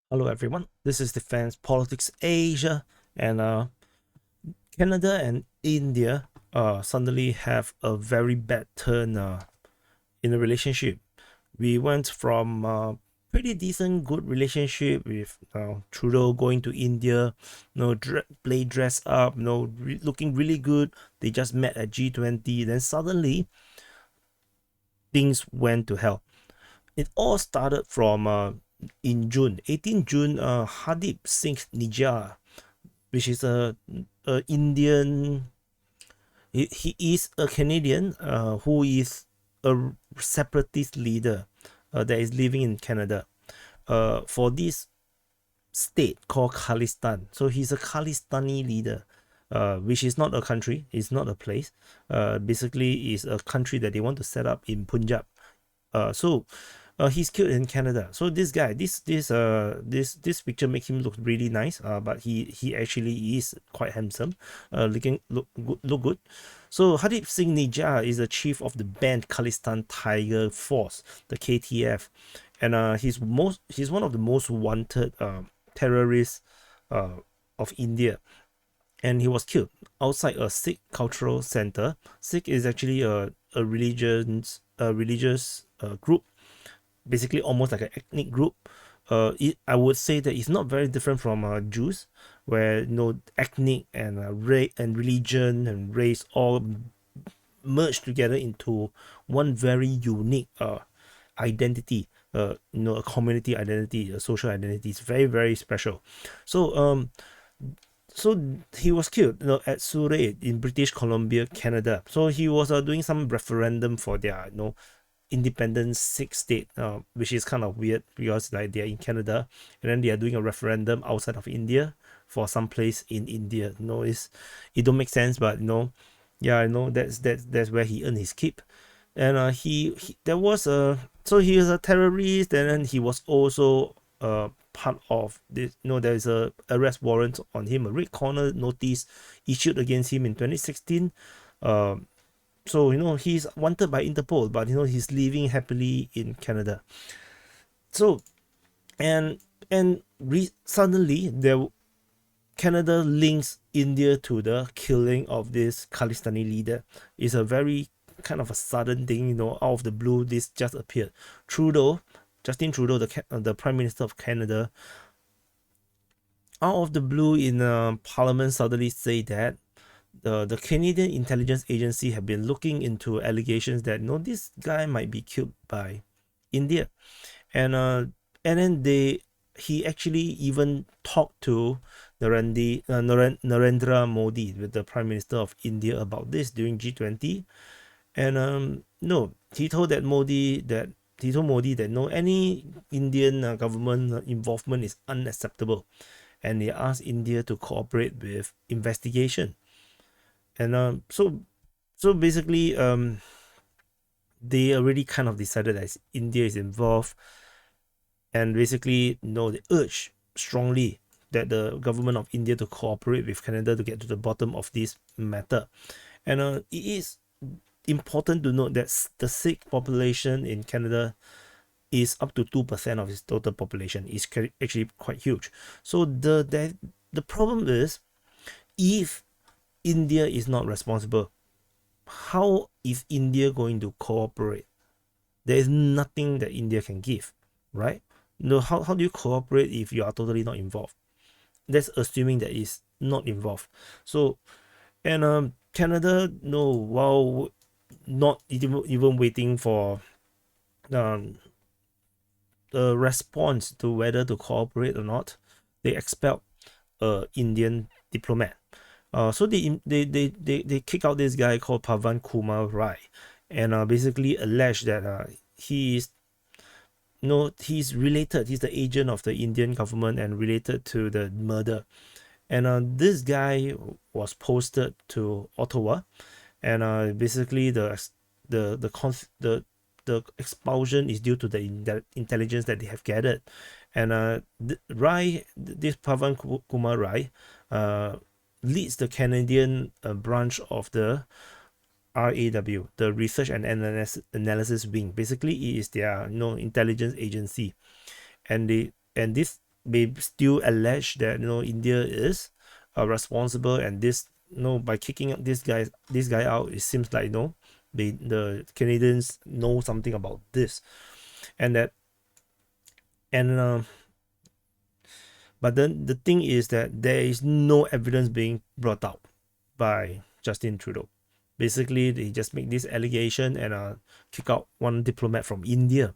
Hello everyone, this is Defense Politics Asia, and Canada and India suddenly have a very bad turn in the relationship. We went from pretty decent, good relationship with Trudeau going to India, play dress up, looking really good. They just met at G20, then suddenly things went to hell. It all started from in June, 18 June, Hardip Singh Nijjar, which is a Indian. He is a Canadian who is a separatist leader that is living in Canada for this state called Khalistan. So he's a Khalistani leader, which is not a country, it's not a place. Basically, is a country that they want to set up in Punjab. So he's killed in Canada. So this guy, this picture makes him look really nice. But he actually is quite handsome, look good. So Hardip Singh Nijjar is the chief of the banned Khalistan Tiger Force, the KTF, and he's one of the most wanted terrorists of India, and he was killed outside a Sikh cultural center. Sikh is actually a religious group, basically almost like an ethnic group. I would say that it's not very different from Jews, where ethnic and religion and race all merged together into one very unique identity. A community identity, a social identity. It's very very special. So he was killed, at Surrey in British Columbia, Canada. So he was doing some referendum for their, independent Sikh state, which is kind of weird because like they're in Canada and then they are doing a referendum outside of India for some place in India. It don't make sense, but yeah, that's where he earned his keep. And he there was a so he is a terrorist, and then he was also part of this. There is a arrest warrant on him, a red corner notice issued against him in 2016. So he's wanted by Interpol, but he's living happily in Canada. So suddenly Canada links India to the killing of this Khalistani leader. It's a very kind of a sudden thing, out of the blue. This just appeared. Justin Trudeau, the Prime Minister of Canada, out of the blue in Parliament, suddenly say that the Canadian Intelligence Agency have been looking into allegations that this guy might be killed by India, and then he actually even talked to Narendra Modi, with the Prime Minister of India, about this during G20, and no, he told Modi that no, any Indian government involvement is unacceptable, and he asked India to cooperate with investigation. And so basically, they already kind of decided that India is involved, and basically, they urge strongly that the government of India to cooperate with Canada to get to the bottom of this matter. And it is important to note that the Sikh population in Canada is up to 2% of its total population. It's actually quite huge. So the problem is, if India is not responsible, how is India going to cooperate? There is nothing that India can give, right? How do you cooperate if you are totally not involved? That's assuming that is not involved. So, and Canada, no, while not even waiting for um, the response to whether to cooperate or not, they expelled Indian diplomat. So they kick out this guy called Pavan Kumar Rai, and basically allege that he is he's related. He's the agent of the Indian government and related to the murder. And this guy was posted to Ottawa, and basically the expulsion is due to the intelligence that they have gathered. And this Pavan Kumar Rai, leads the Canadian branch of the RAW, the Research and Analysis Wing. Basically, it is their intelligence agency, and this they still allege that India is responsible, and this by kicking this guy out, it seems like the Canadians know something about this, and that and but then the thing is that there is no evidence being brought out by Justin Trudeau. Basically, they just make this allegation and kick out one diplomat from India.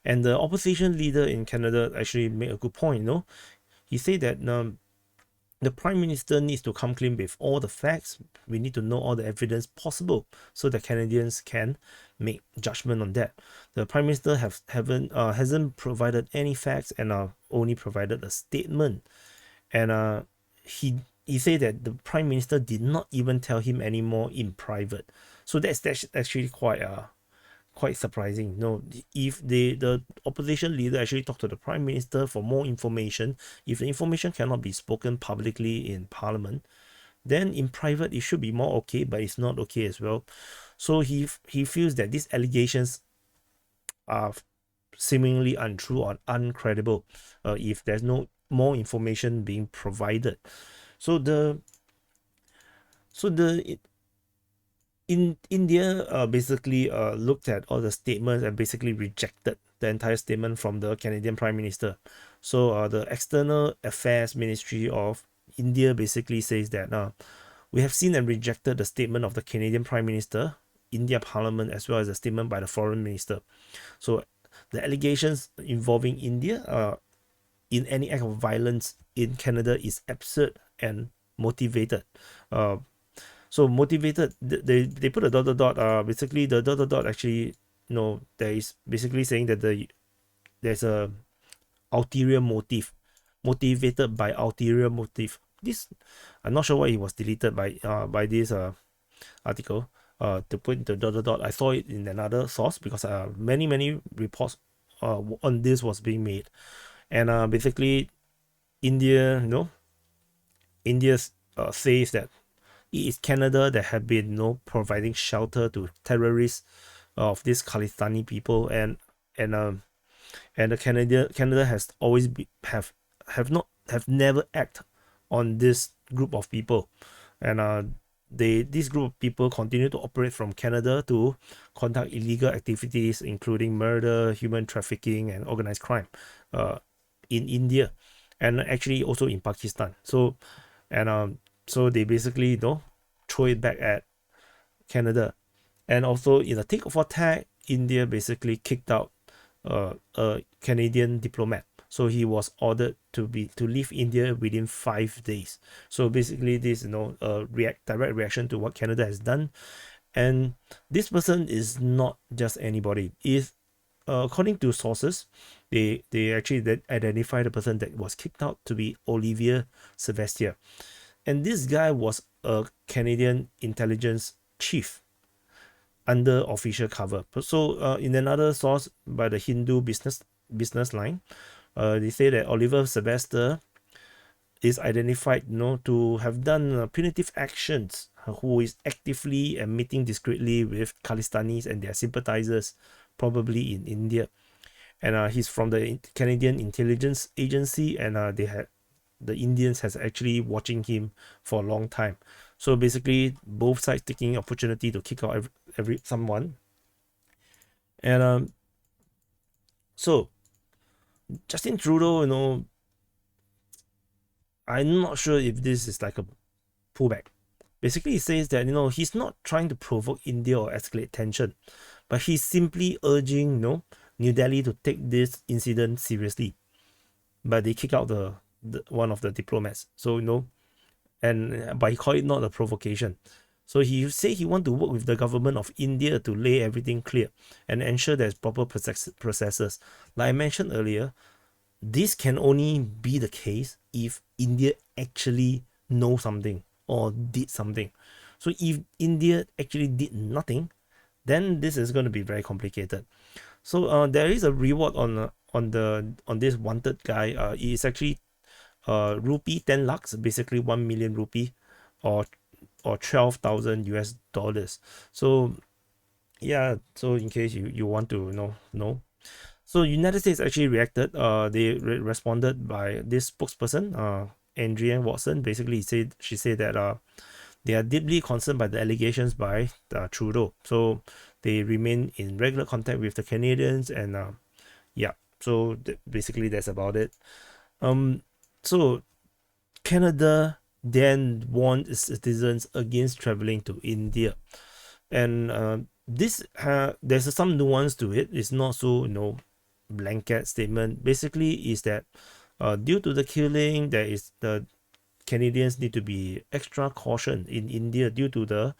And the opposition leader in Canada actually made a good point. He said that the Prime Minister needs to come clean with all the facts. We need to know all the evidence possible so that Canadians can make judgment on that. The Prime Minister hasn't provided any facts and only provided a statement. And he said that the Prime Minister did not even tell him anymore in private. So that's actually quite surprising. If the opposition leader actually talked to the Prime Minister for more information, if the information cannot be spoken publicly in Parliament, then in private it should be more okay, but it's not okay as well. So he feels that these allegations are seemingly untrue or uncredible if there's no more information being provided. So in India basically looked at all the statements and basically rejected the entire statement from the Canadian Prime Minister. So the External Affairs Ministry of India basically says that we have seen and rejected the statement of the Canadian Prime Minister, India Parliament, as well as a statement by the Foreign Minister. So the allegations involving India in any act of violence in Canada is absurd and motivated. So motivated, they put a dot. Basically the dot actually, there is basically saying that there's a ulterior motive, motivated by ulterior motive. This, I'm not sure why it was deleted by this article. To put the dot. I saw it in another source because many reports on this was being made, and basically India says that it is Canada that have been providing shelter to terrorists of these Khalistani people, and the Canada has always have never acted on this group of people, and this group of people continue to operate from Canada to conduct illegal activities including murder, human trafficking, and organized crime in India, and actually also in Pakistan. So they basically throw it back at Canada. And also in a takeover tag, India basically kicked out a Canadian diplomat. So he was ordered to leave India within 5 days. So basically this a direct reaction to what Canada has done. And this person is not just anybody. According to sources, they actually identify the person that was kicked out to be Olivier Sebastien. And this guy was a Canadian intelligence chief under official cover. So in another source by the Hindu business line, they say that Olivier Sebastien is identified to have done punitive actions, who is actively and meeting discreetly with Khalistanis and their sympathizers, probably in India. And he's from the Canadian Intelligence Agency, and the Indians has actually watching him for a long time. So basically both sides taking opportunity to kick out someone. And so Justin Trudeau, I'm not sure if this is like a pullback. Basically, he says that he's not trying to provoke India or escalate tension, but he's simply urging New Delhi to take this incident seriously. But they kick out the one of the diplomats. So but he called it not a provocation. So he said he want to work with the government of India to lay everything clear and ensure there's proper processes. Like I mentioned earlier, this can only be the case if India actually knows something or did something. So if India actually did nothing, then this is going to be very complicated. So there is a reward on this wanted guy. It is actually rupee 10 lakhs, basically 1 million rupee, or 12,000 US dollars. So yeah, so in case you want to know. So United States actually reacted. They responded by this spokesperson, Andrea Watson. Basically, she said that they are deeply concerned by the allegations by Trudeau. So they remain in regular contact with the Canadians, and yeah. So basically, that's about it. So Canada then warned its citizens against traveling to India, and there's some nuance to it. It's not so blanket statement. Basically, is that due to the killing, there is the Canadians need to be extra caution in India due to the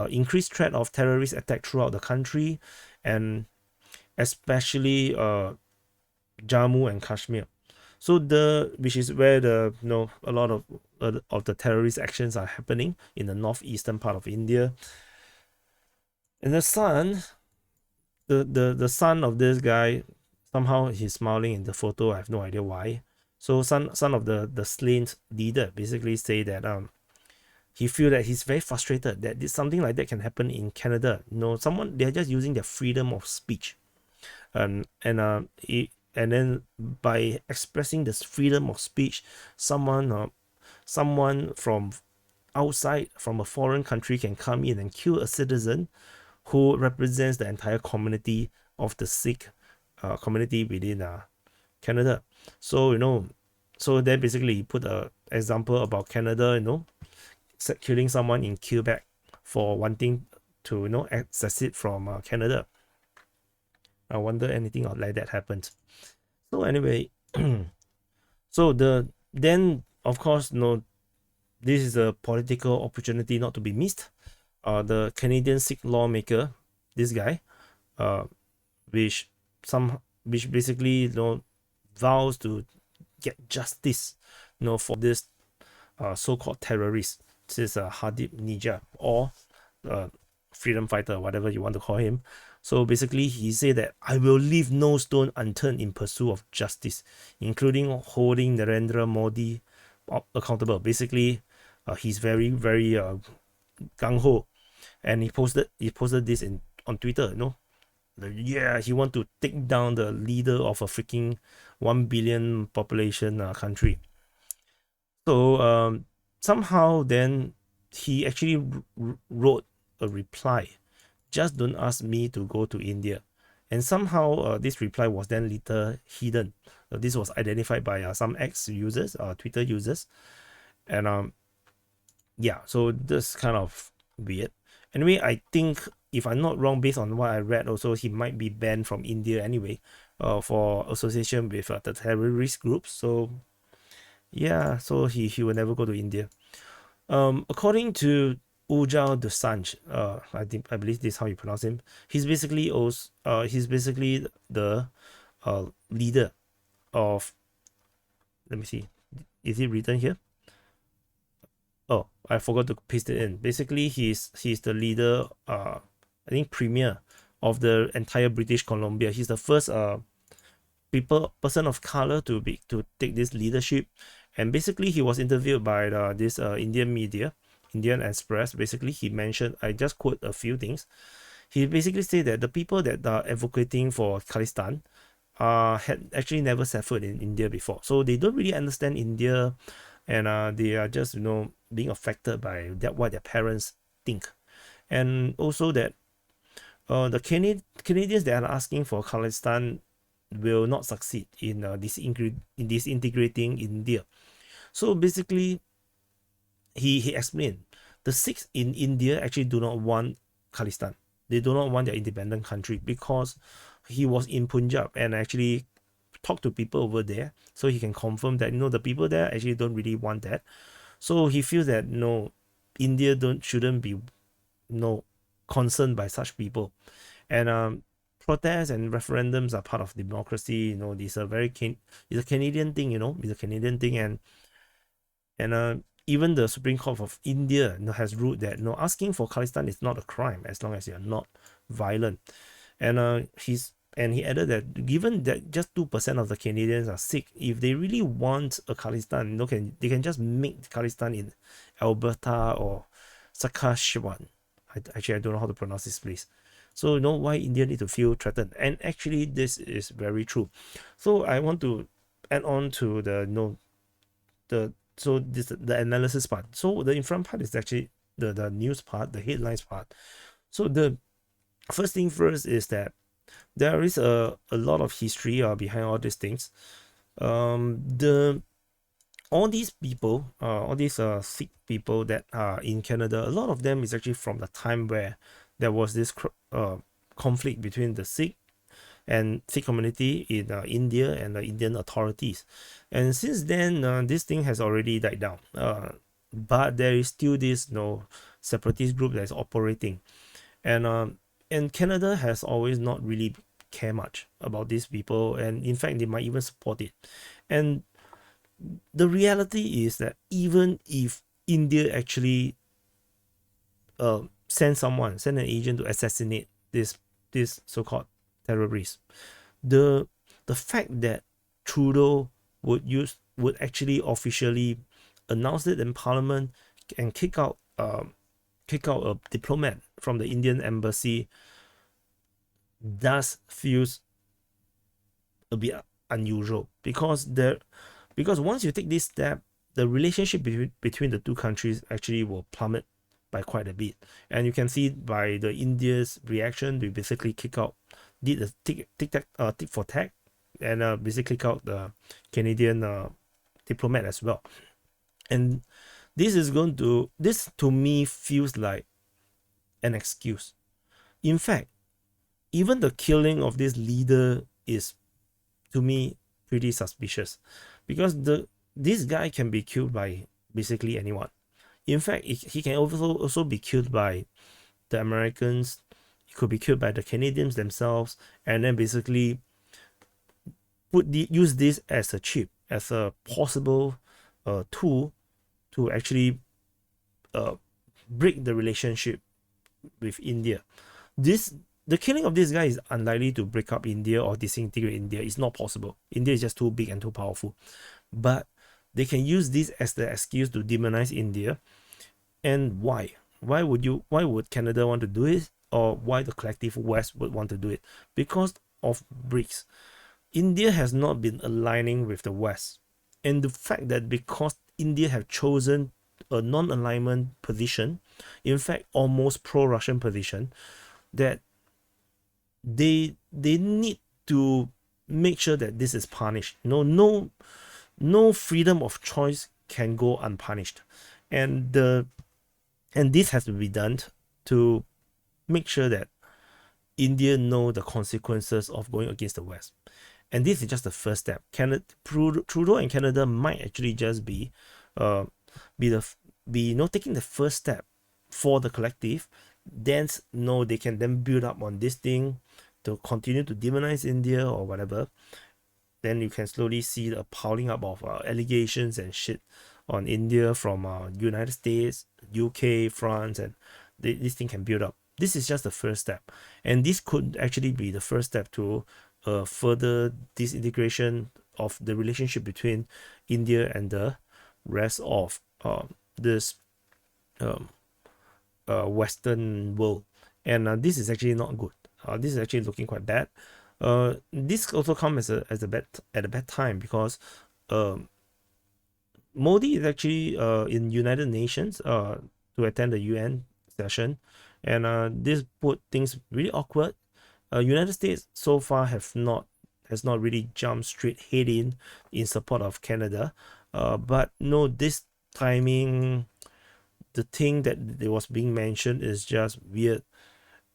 increased threat of terrorist attack throughout the country, and especially Jammu and Kashmir. So which is where a lot of the terrorist actions are happening in the northeastern part of India. And the son of this guy, somehow he's smiling in the photo. I have no idea why. So son of the slain leader basically say that he feel that he's very frustrated that something like that can happen in Canada. They're just using their freedom of speech, and then by expressing this freedom of speech, someone from outside, from a foreign country, can come in and kill a citizen who represents the entire community of the Sikh community within Canada. So so then basically he put a example about Canada, killing someone in Quebec for wanting to secede from Canada. I wonder anything like that happened. So anyway, so then of course this is a political opportunity not to be missed. The Canadian Sikh lawmaker, this guy, which basically vows to get justice for this so-called terrorist. This is Hardip Nija, or freedom fighter, whatever you want to call him. So basically he said that I will leave no stone unturned in pursuit of justice, including holding Narendra Modi accountable. Basically he's very gung-ho, and he posted this on Twitter. Yeah, he want to take down the leader of a freaking 1 billion population country. So somehow then he actually wrote a reply, just don't ask me to go to India. And somehow this reply was then later hidden. This was identified by some ex-users, Twitter users. And yeah, so this kind of weird. Anyway, I think, if I'm not wrong, based on what I read, also he might be banned from India anyway, for association with the terrorist groups. So yeah, so he will never go to India. According to Ujjal Dosanjh, I believe this is how you pronounce him. He's basically the leader of. Let me see. Is it written here? Oh, I forgot to paste it in. Basically, he's the leader, I think premier of the entire British Columbia. He's the first person of color to take this leadership. And basically he was interviewed by this Indian media, Indian Express. Basically he mentioned, I just quote a few things. He basically said that the people that are advocating for Khalistan had actually never set foot in India before, so they don't really understand India, and they are just being affected by what their parents think. And also that the Canadians that are asking for Khalistan will not succeed in disintegrating India. So basically he explained the Sikhs in India actually do not want Khalistan. They do not want their independent country, because he was in Punjab and actually talked to people over there, so he can confirm that the people there actually don't really want that. So he feels that India shouldn't be concerned by such people. And protests and referendums are part of democracy. These are it's a Canadian thing. It's a Canadian thing, and even the Supreme Court of India has ruled that asking for Khalistan is not a crime as long as you're not violent. And he added that given that just 2% of the Canadians are Sikh, if they really want a Khalistan, they can just make Khalistan in Alberta or Saskatchewan. I don't know how to pronounce this place. So you know why India need to feel threatened, and actually this is very true. So I want to add on to the the analysis part. So the in front part is actually the news part, the headlines part. So the first thing first is that there is a lot of history behind all these things. The all these people, all these Sikh people that are in Canada, a lot of them is actually from the time where there was this conflict between the Sikh and Sikh community in India and the Indian authorities. And since then, this thing has already died down. But there is still this separatist group that is operating, and Canada has always not really care much about these people, and in fact, they might even support it. And the reality is that even if India actually send an agent to assassinate this so-called terrorist, the fact that Trudeau would actually officially announce it in Parliament and kick out a diplomat from the Indian embassy does feels a bit unusual, because once you take this step, the relationship between the two countries actually will plummet by quite a bit. And you can see by the India's reaction, they basically did a tick for tack, and basically kick out the Canadian diplomat as well. And this to me feels like an excuse. In fact, even the killing of this leader is, to me, pretty suspicious, because this guy can be killed by basically anyone. In fact, he can also be killed by the Americans. He could be killed by the Canadians themselves, and then basically use this as a chip, as a possible tool to actually break the relationship with India. The killing of this guy is unlikely to break up India or disintegrate India. It's not possible. India is just too big and too powerful. But they can use this as the excuse to demonize India. And why? Why would Canada want to do it? Or why the collective West would want to do it? Because of BRICS. India has not been aligning with the West. And the fact that because India have chosen a non-alignment position, in fact, almost pro-Russian position, that they need to make sure that this is punished. No freedom of choice can go unpunished, and this has to be done to make sure that India know the consequences of going against the West. And this is just the first step. Trudeau and Canada might actually just be taking the first step for the collective. Then they can then build up on this thing to continue to demonize India or whatever. Then you can slowly see the piling up of allegations and shit on India from United States, UK, France, and this thing can build up. This is just the first step, and this could actually be the first step to further disintegration of the relationship between India and the rest of this Western world. And this is actually not good. This is actually looking quite bad. This also comes at a bad time, because Modi is actually in United Nations to attend the UN session, and this put things really awkward. United States so far has not really jumped straight head in support of Canada, but no, this timing, the thing that was being mentioned is just weird.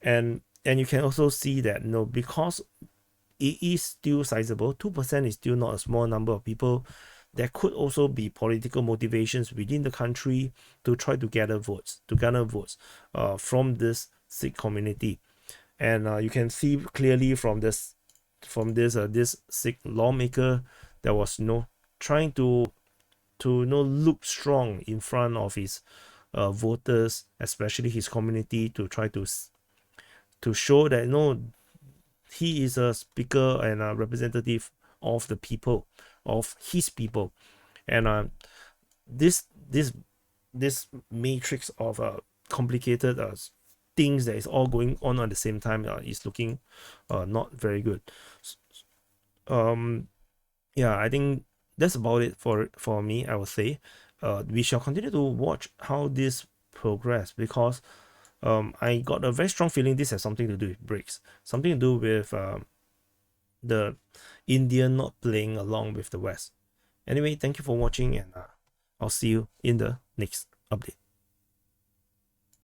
And you can also see that because it is still sizable, 2% is still not a small number of people. There could also be political motivations within the country to try to garner votes from this Sikh community. And you can see clearly from this Sikh lawmaker that was trying to look strong in front of his voters, especially his community, to try to show that he is a speaker and a representative of the people, of his people. And this matrix of complicated things that is all going on at the same time is looking not very good. Yeah, I think that's about it for me. I would say we shall continue to watch how this progress, because I got a very strong feeling this has something to do with BRICS, something to do with the India not playing along with the West. Anyway, thank you for watching, and I'll see you in the next update.